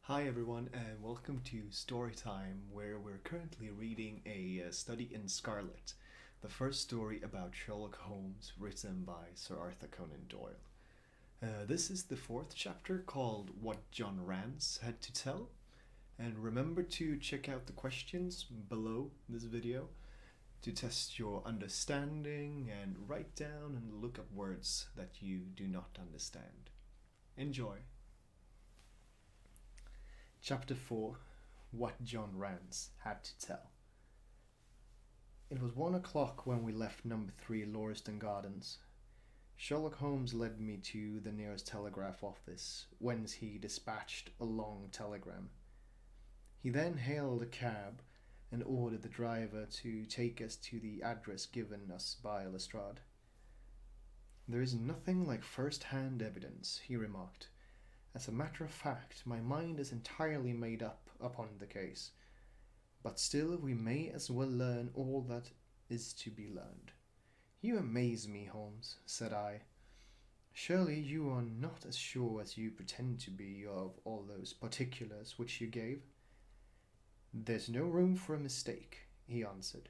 Hi everyone and welcome to Storytime, where we're currently reading a study in Scarlet, the first story about Sherlock Holmes written by Sir Arthur Conan Doyle. This is the fourth chapter called What John Rance Had to Tell, and remember to check out the questions below this video to test your understanding and write down and look up words that you do not understand. Enjoy! Chapter 4 What John Rance Had to Tell. It was 1 o'clock when we left number 3 Lauriston Gardens. Sherlock Holmes led me to the nearest telegraph office, whence he dispatched a long telegram. He then hailed a cab and ordered the driver to take us to the address given us by Lestrade. "There is nothing like first-hand evidence," he remarked. "As a matter of fact, my mind is entirely made up upon the case, but still we may as well learn all that is to be learned." "You amaze me, Holmes," said I. "Surely you are not as sure as you pretend to be of all those particulars which you gave?" "There's no room for a mistake," he answered.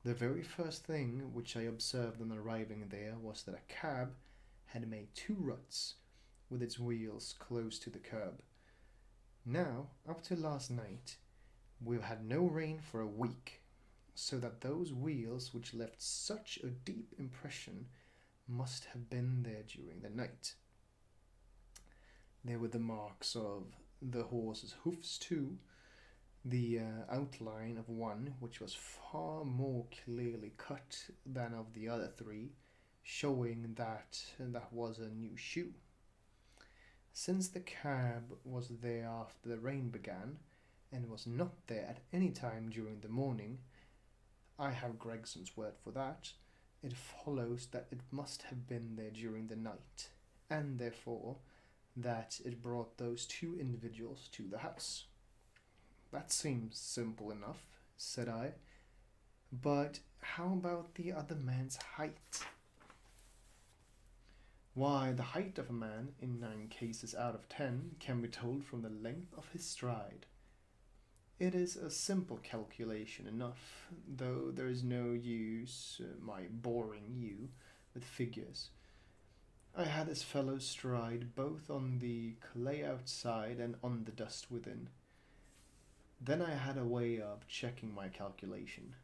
"The very first thing which I observed on arriving there was that a cab had made 2 ruts, with its wheels close to the curb. Now, up to last night, we've had no rain for a week, so that those wheels which left such a deep impression must have been there during the night. There were the marks of the horse's hoofs too, the outline of one which was far more clearly cut than of the other 3, showing that was a new shoe. Since the cab was there after the rain began, and was not there at any time during the morning, I have Gregson's word for that, it follows that it must have been there during the night, and therefore that it brought those 2 individuals to the house." "That seems simple enough," said I. "But how about the other man's height?" "Why, the height of a man, in 9 cases out of 10, can be told from the length of his stride. It is a simple calculation enough, though there is no use my boring you with figures. I had this fellow's stride both on the clay outside and on the dust within. Then I had a way of checking my calculation.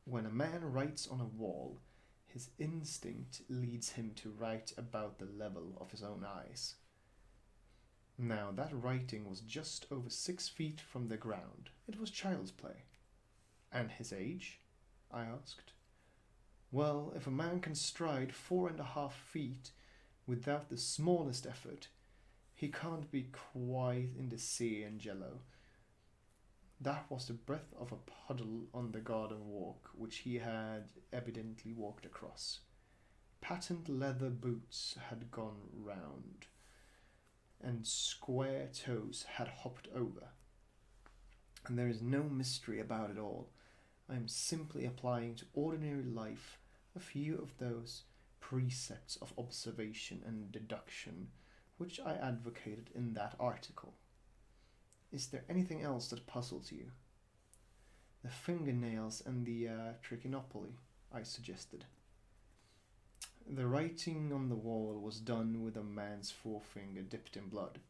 When a man writes on a wall, his instinct leads him to write about the level of his own eyes. Now that writing was just over 6 feet from the ground. It was child's play." "And his age?" I asked. "Well, if a man can stride 4.5 feet without the smallest effort, he can't be quite in the sea and jello. That was the breadth of a puddle on the garden walk which he had evidently walked across. Patent leather boots had gone round, and square toes had hopped over. And there is no mystery about it all. I am simply applying to ordinary life a few of those precepts of observation and deduction which I advocated in that article. Is there anything else that puzzles you?" "The fingernails and the trichinopoly," I suggested. "The writing on the wall was done with a man's forefinger dipped in blood.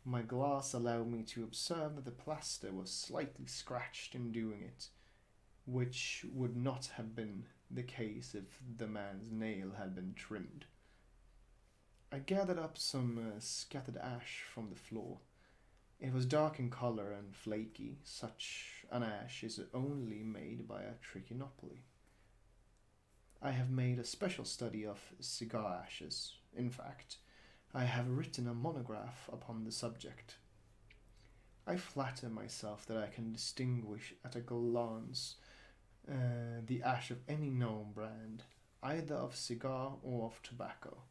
My glass allowed me to observe that the plaster was slightly scratched in doing it, which would not have been the case if the man's nail had been trimmed. I gathered up some scattered ash from the floor. It was dark in color and flaky. Such an ash is only made by a trichinopoly. I have made a special study of cigar ashes. In fact, I have written a monograph upon the subject. I flatter myself that I can distinguish at a glance the ash of any known brand, either of cigar or of tobacco.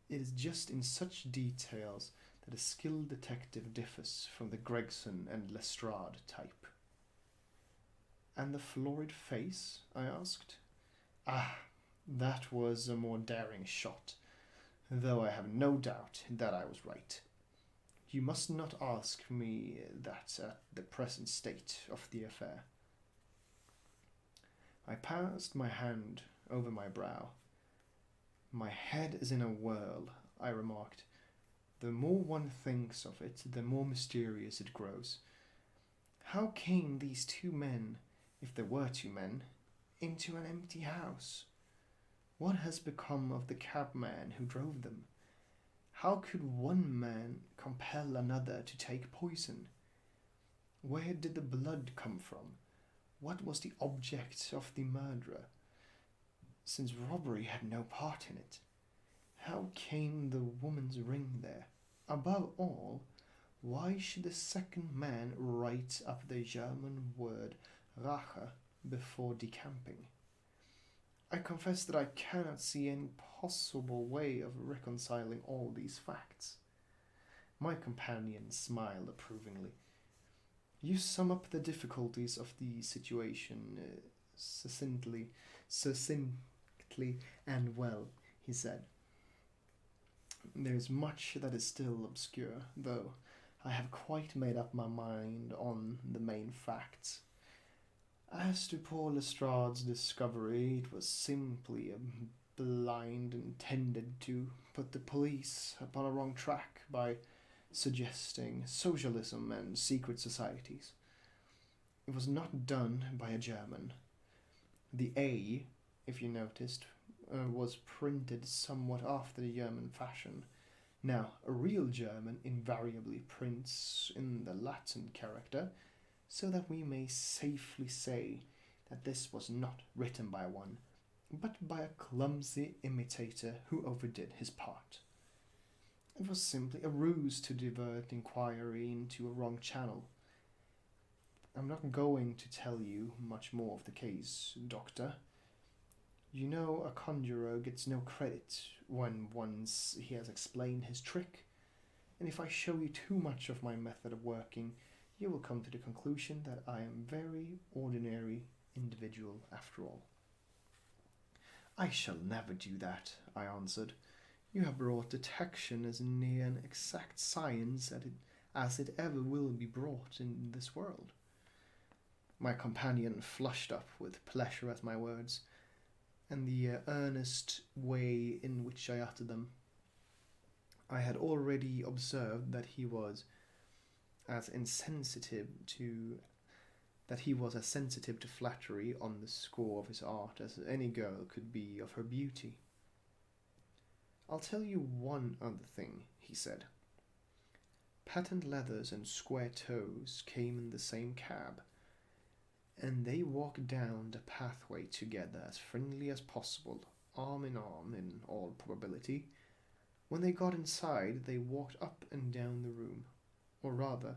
It is just in such details that a skilled detective differs from the Gregson and Lestrade type." "And the florid face?" I asked. "Ah, that was a more daring shot, though I have no doubt that I was right. You must not ask me that at the present state of the affair. I passed my hand over my brow. My head is in a whirl, I remarked. The more one thinks of it, the more mysterious it grows. How came these two men, if there were two men, into an empty house? What has become of the cabman who drove them? How could one man compel another to take poison? Where did the blood come from? What was the object of the murder, since robbery had no part in it? How came the woman's ring there? Above all, why should the second man write up the German word Rache before decamping? I confess that I cannot see any possible way of reconciling all these facts. My companion smiled approvingly. You sum up the difficulties of the situation succinctly and well, he said. There is much that is still obscure, though I have quite made up my mind on the main facts. As to poor Lestrade's discovery, it was simply a blind intended to put the police upon a wrong track by suggesting socialism and secret societies. It was not done by a German. The A, if you noticed, was printed somewhat after the German fashion. Now, a real German invariably prints in the Latin character, so that we may safely say that this was not written by one, but by a clumsy imitator who overdid his part. It was simply a ruse to divert inquiry into a wrong channel. I'm not going to tell you much more of the case, Doctor. You know, a conjurer gets no credit when once he has explained his trick, and if I show you too much of my method of working, you will come to the conclusion that I am a very ordinary individual after all. I shall never do that, I answered. You have brought detection as near an exact science as it ever will be brought in this world. My companion flushed up with pleasure at my words, and the earnest way in which I uttered them. I had already observed that he was as sensitive to flattery on the score of his art as any girl could be of her beauty. I'll tell you one other thing, he said. Patent leathers and square toes came in the same cab, and they walked down the pathway together as friendly as possible, arm in arm in all probability. When they got inside, they walked up and down the room, or rather,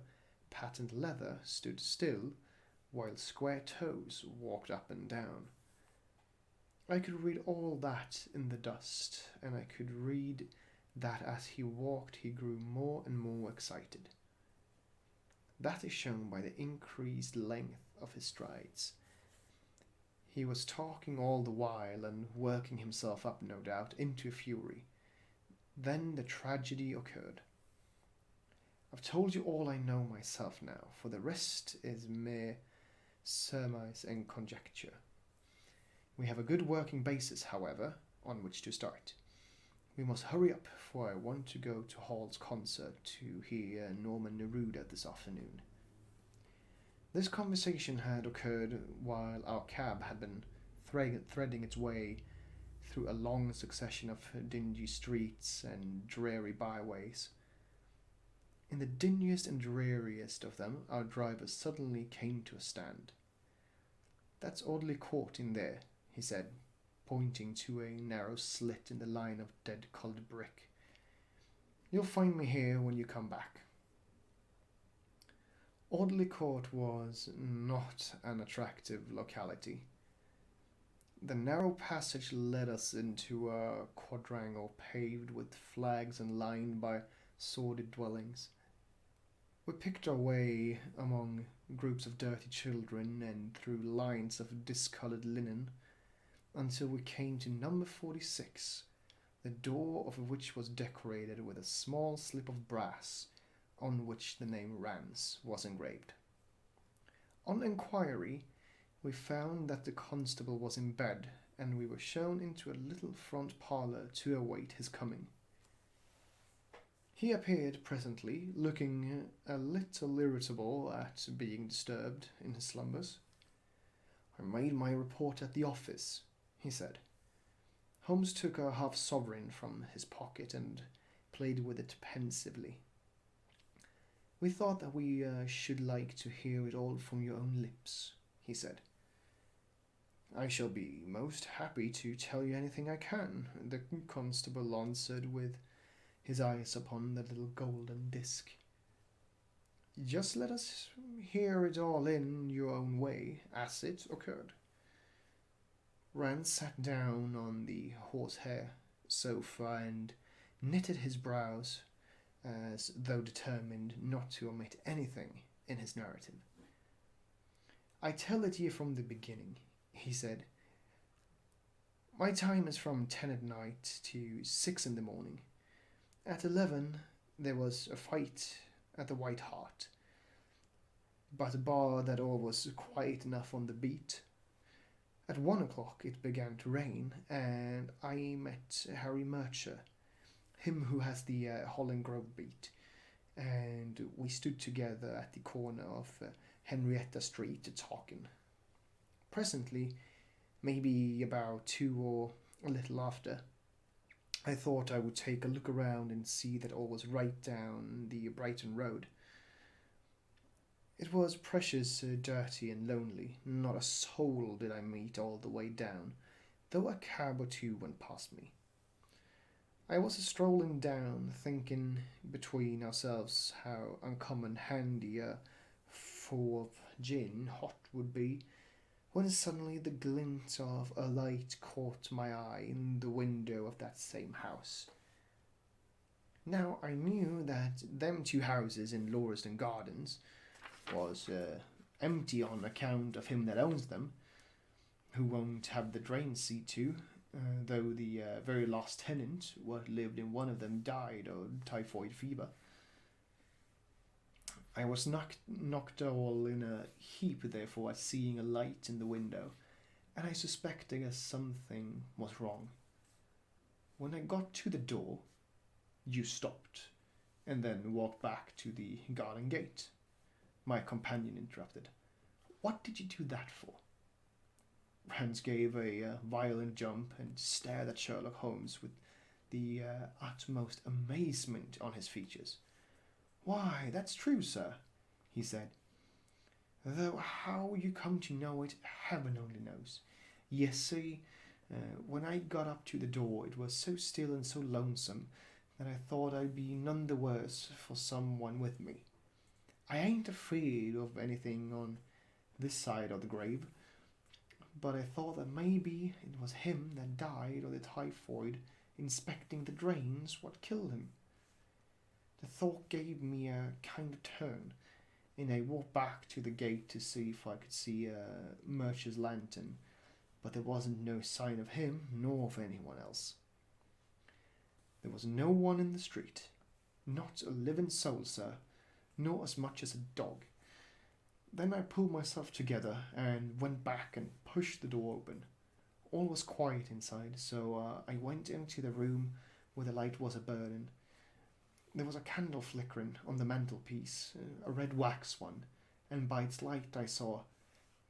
patent leather stood still, while square toes walked up and down. I could read all that in the dust, and I could read that as he walked he grew more and more excited. That is shown by the increased length of his strides. He was talking all the while and working himself up, no doubt, into a fury. Then the tragedy occurred. I've told you all I know myself now, for the rest is mere surmise and conjecture. We have a good working basis, however, on which to start. We must hurry up, for I want to go to Hall's concert to hear Norman Neruda this afternoon. This conversation had occurred while our cab had been threading its way through a long succession of dingy streets and dreary byways. In the dingiest and dreariest of them, our driver suddenly came to a stand. "That's Audley Court in there," he said, pointing to a narrow slit in the line of dead-coloured brick. "You'll find me here when you come back." Audley Court was not an attractive locality. The narrow passage led us into a quadrangle paved with flags and lined by sordid dwellings. We picked our way among groups of dirty children and through lines of discoloured linen until we came to number 46, the door of which was decorated with a small slip of brass on which the name Rance was engraved. On inquiry, we found that the constable was in bed, and we were shown into a little front parlour to await his coming. He appeared presently, looking a little irritable at being disturbed in his slumbers. "I made my report at the office," he said. Holmes took a half-sovereign from his pocket and played with it pensively. "We thought that we should like to hear it all from your own lips," he said. "I shall be most happy to tell you anything I can," the constable answered, with his eyes upon the little golden disc. "Just let us hear it all in your own way, as it occurred." Rance sat down on the horsehair sofa and knitted his brows, as though determined not to omit anything in his narrative. "I tell it ye from the beginning," he said. "My time is from 10 at night to 6 in the morning. At 11 there was a fight at the White Hart, but bar that all was quiet enough on the beat. At 1 o'clock it began to rain, and I met Harry Murcher, him who has the Holland Grove beat, and we stood together at the corner of Henrietta Street talking. Presently, maybe about 2 or a little after, I thought I would take a look around and see that all was right down the Brighton Road. It was precious dirty and lonely. Not a soul did I meet all the way down, though a cab or two went past me. I was strolling down, thinking between ourselves how uncommon handy a four of gin hot would be, when suddenly the glint of a light caught my eye in the window of that same house. Now I knew that them 2 houses in Lauriston Gardens was empty on account of him that owns them, who won't have the drains see to, though the very last tenant what lived in one of them died of typhoid fever. I was knocked all in a heap, therefore, at seeing a light in the window, and I suspected that something was wrong. When I got to the door, you stopped, and then walked back to the garden gate. My companion interrupted. "What did you do that for?" Rance gave a violent jump and stared at Sherlock Holmes with the utmost amazement on his features. "Why, that's true, sir," he said, "though how you come to know it, heaven only knows. Yes, see, when I got up to the door, it was so still and so lonesome that I thought I'd be none the worse for someone with me. I ain't afraid of anything on this side of the grave, but I thought that maybe it was him that died of the typhoid inspecting the drains what killed him. The thought gave me a kind of turn, and I walked back to the gate to see if I could see Murcher's lantern, but there wasn't no sign of him nor of anyone else. There was no one in the street, not a living soul, sir, nor as much as a dog. Then I pulled myself together and went back and pushed the door open. All was quiet inside, so I went into the room where the light was a-burning. There was a candle flickering on the mantelpiece, a red wax one, and by its light I saw—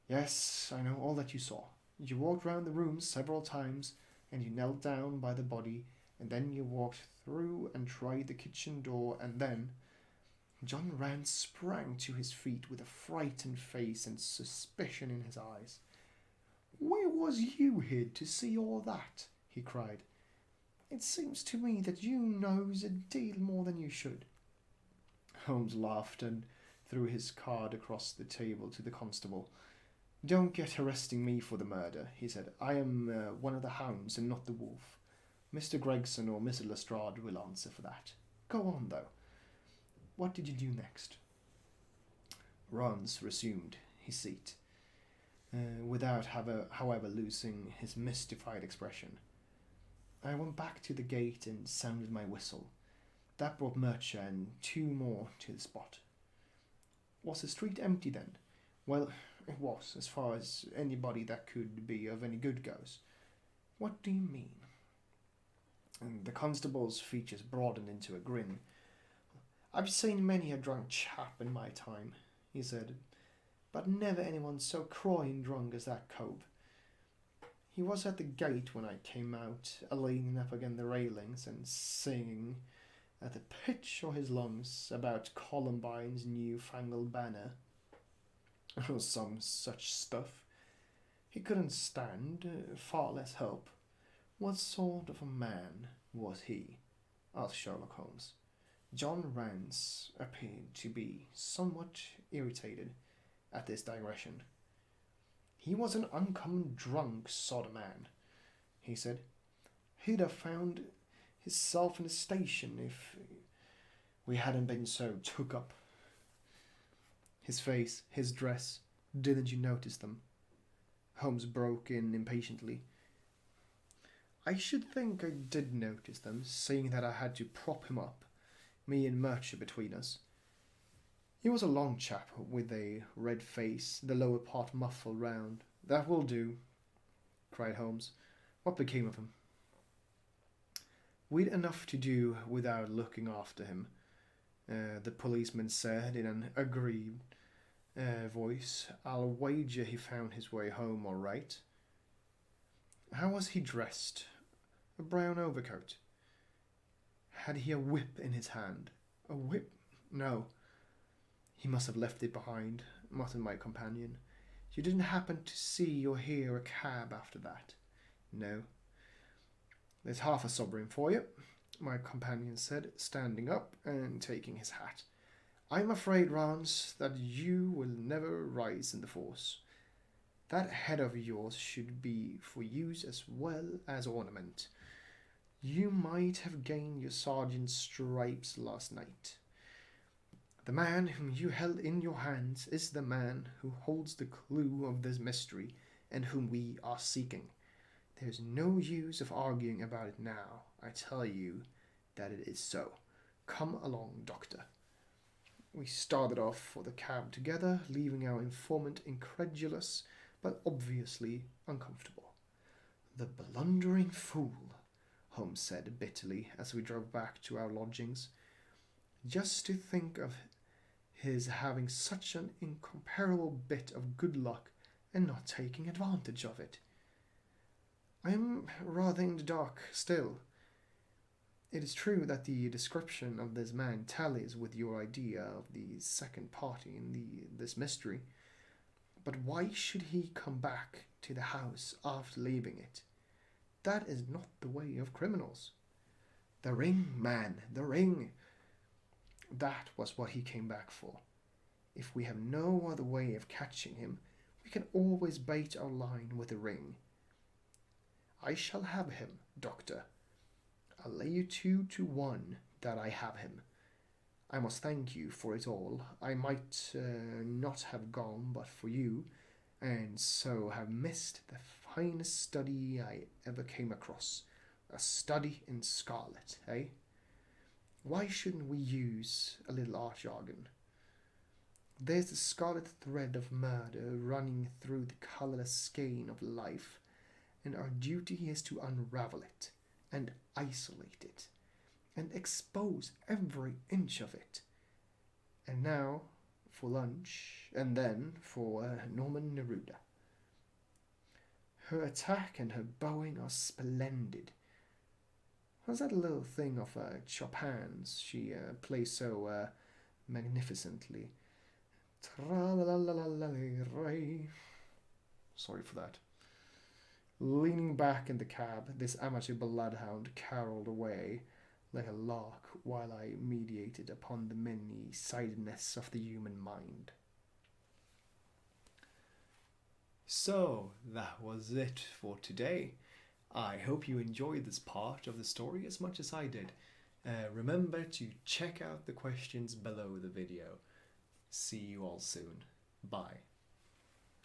Yes, I know all that you saw. You walked round the room several times, and you knelt down by the body, and then you walked through and tried the kitchen door, and then—" John Rance sprang to his feet with a frightened face and suspicion in his eyes. "Where was you hid to see all that?" he cried. "It seems to me that you knows a deal more than you should." Holmes laughed and threw his card across the table to the constable. "Don't get arresting me for the murder," he said. "I am one of the hounds and not the wolf. Mr. Gregson or Mr. Lestrade will answer for that. Go on, though. What did you do next?" Rance resumed his seat, without, however, losing his mystified expression. "I went back to the gate and sounded my whistle. That brought Murcher and two more to the spot. Was the street empty then? Well, it was, as far as anybody that could be of any good goes. What do you mean? And the constable's features broadened into a grin. I've seen many a drunk chap in my time, he said, but never anyone so crying drunk as that cove. He was at the gate when I came out, leaning up against the railings and singing at the pitch of his lungs about Columbine's new-fangled banner, or some such stuff. He couldn't stand, far less help. What sort of a man was he? Asked Sherlock Holmes. John Rance appeared to be somewhat irritated at this digression. He was an uncommon drunk sort of man, he said. He'd have found hisself in a station if we hadn't been so took up. His face, his dress, didn't you notice them? Holmes broke in impatiently. I should think I did notice them, seeing that I had to prop him up, me and Murcher between us. He was a long chap with a red face, the lower part muffled round. That will do, cried Holmes. What became of him? We'd enough to do without looking after him, the policeman said in an aggrieved voice. I'll wager he found his way home all right. How was he dressed? A brown overcoat. Had he a whip in his hand? A whip? No. He must have left it behind, muttered my companion. You didn't happen to see or hear a cab after that? No. There's half a sovereign for you, my companion said, standing up and taking his hat. I'm afraid, Rance, that you will never rise in the force. That head of yours should be for use as well as ornament. You might have gained your sergeant's stripes last night. The man whom you held in your hands is the man who holds the clue of this mystery and whom we are seeking. There's no use of arguing about it now. I tell you that it is so. Come along, Doctor. We started off for the cab together, leaving our informant incredulous, but obviously uncomfortable. The blundering fool, Holmes said bitterly as we drove back to our lodgings. Just to think of his having such an incomparable bit of good luck and not taking advantage of it. I am rather in the dark still. It is true that the description of this man tallies with your idea of the second party in this mystery, but why should he come back to the house after leaving it? That is not the way of criminals. The ring, man, the ring. That was what he came back for. If we have no other way of catching him, we can always bait our line with the ring. I shall have him, Doctor. I'll lay you 2 to 1 that I have him. I must thank you for it all. I might not have gone but for you, and so have missed the finest study I ever came across. A study in Scarlet, eh? Why shouldn't we use a little art jargon? There's the scarlet thread of murder running through the colourless skein of life, and our duty is to unravel it, and isolate it, and expose every inch of it. And now for lunch, and then for Norman Neruda. Her attack and her bowing are splendid. How's that little thing of Chopin's she plays so magnificently? Tra-la-la-la-la-la-ray. Sorry for that. Leaning back in the cab, this amateur bloodhound caroled away like a lark while I meditated upon the many-sidedness of the human mind. So, that was it for today. I hope you enjoyed this part of the story as much as I did. Remember to check out the questions below the video. See you all soon. Bye.